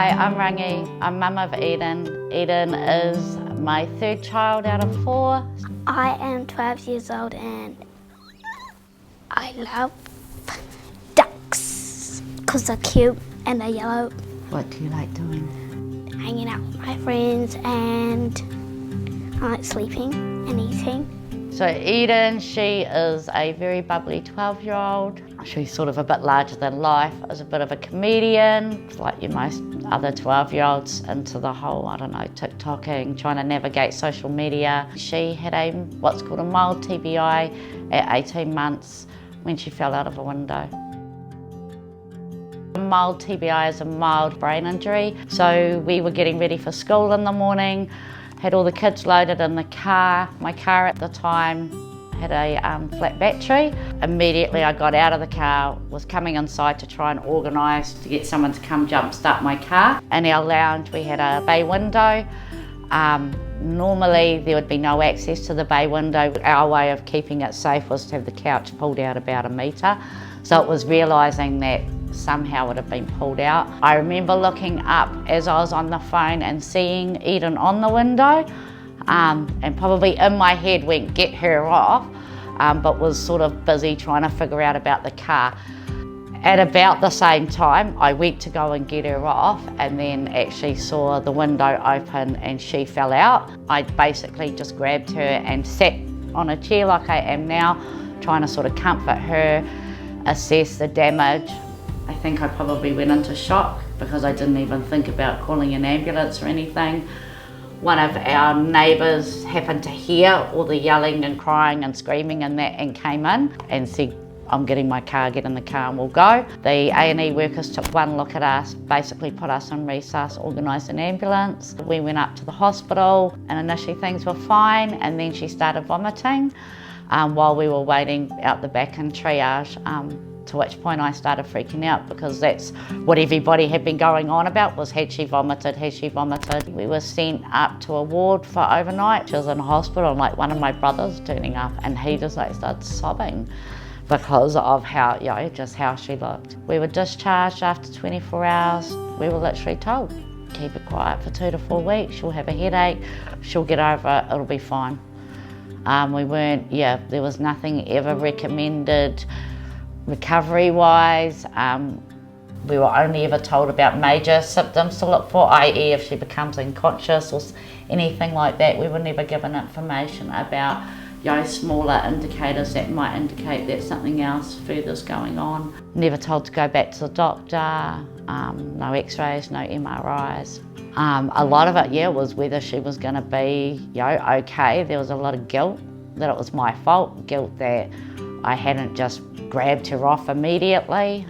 Hi, I'm Rangi. I'm mum of Eden. Eden is my third child out of 4. I am 12 years old and I love ducks because they're cute and they're yellow. What do you like doing? Hanging out with my friends, and I like sleeping and eating. So Eden, she is a very bubbly 12-year-old. She's sort of a bit larger than life, is a bit of a comedian, like most other 12-year-olds into the whole, I don't know, TikToking, trying to navigate social media. She had what's called a mild TBI at 18 months when she fell out of a window. A mild TBI is a mild brain injury. So we were getting ready for school in the morning, had all the kids loaded in the car. My car at the time had a flat battery. Immediately I got out of the car, was coming inside to try and organise to get someone to come jump start my car. In our lounge we had a bay window. Normally there would be no access to the bay window. Our way of keeping it safe was to have the couch pulled out about 1 metre. So it was realising that somehow it had been pulled out. I remember looking up as I was on the phone and seeing Eden on the window, and probably in my head went, get her off, but was sort of busy trying to figure out about the car. At about the same time, I went to go and get her off and then actually saw the window open and she fell out. I basically just grabbed her and sat on a chair like I am now, trying to sort of comfort her, assess the damage. I think I probably went into shock because I didn't even think about calling an ambulance or anything. One of our neighbours happened to hear all the yelling and crying and screaming and that and came in and said, I'm getting my car, get in the car and we'll go. The A&E workers took one look at us, basically put us in resus, organised an ambulance. We went up to the hospital and initially things were fine and then she started vomiting while we were waiting out the back in triage. To which point I started freaking out because that's what everybody had been going on about was had she vomited, had she vomited. We were sent up to a ward for overnight. She was in hospital and like one of my brothers turning up and he just like started sobbing because of how, just how she looked. We were discharged after 24 hours. We were literally told, keep it quiet for 2 to 4 weeks, she'll have a headache, she'll get over it, it'll be fine. There was nothing ever recommended recovery-wise. We were only ever told about major symptoms to look for, i.e. if she becomes unconscious or anything like that. We were never given information about smaller indicators that might indicate that something else further's going on. Never told to go back to the doctor, no x-rays, no MRIs. A lot of it, was whether she was going to be okay. There was a lot of guilt that it was my fault, guilt that I hadn't just grabbed her off immediately.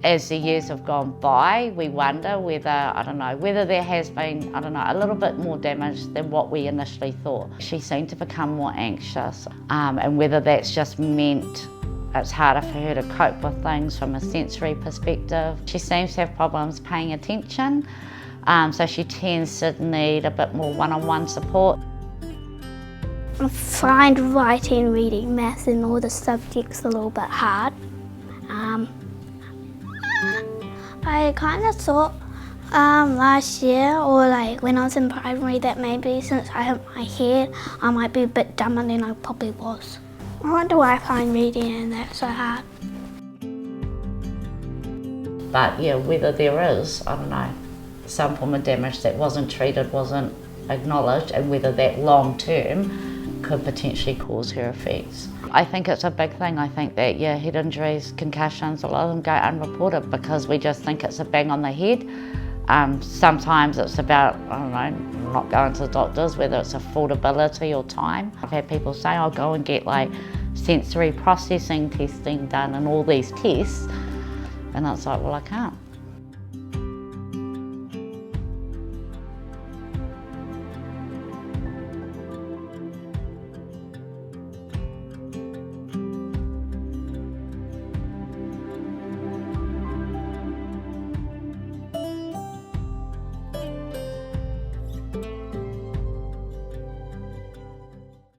As the years have gone by, we wonder whether there has been, a little bit more damage than what we initially thought. She seemed to become more anxious, and whether that's just meant it's harder for her to cope with things from a sensory perspective. She seems to have problems paying attention, so she tends to need a bit more one-on-one support. I find writing, reading, math and all the subjects a little bit hard. I kind of thought last year or like when I was in primary that maybe since I hit my head I might be a bit dumber than I probably was. I wonder why I find reading and that so hard. But whether there is, some form of damage that wasn't treated, wasn't acknowledged, and whether that long term could potentially cause her effects. I think it's a big thing. I think that head injuries, concussions, a lot of them go unreported because we just think it's a bang on the head. Sometimes it's about, not going to the doctors, whether it's affordability or time. I've had people say, I'll go and get like sensory processing testing done and all these tests, and it's like, well, I can't.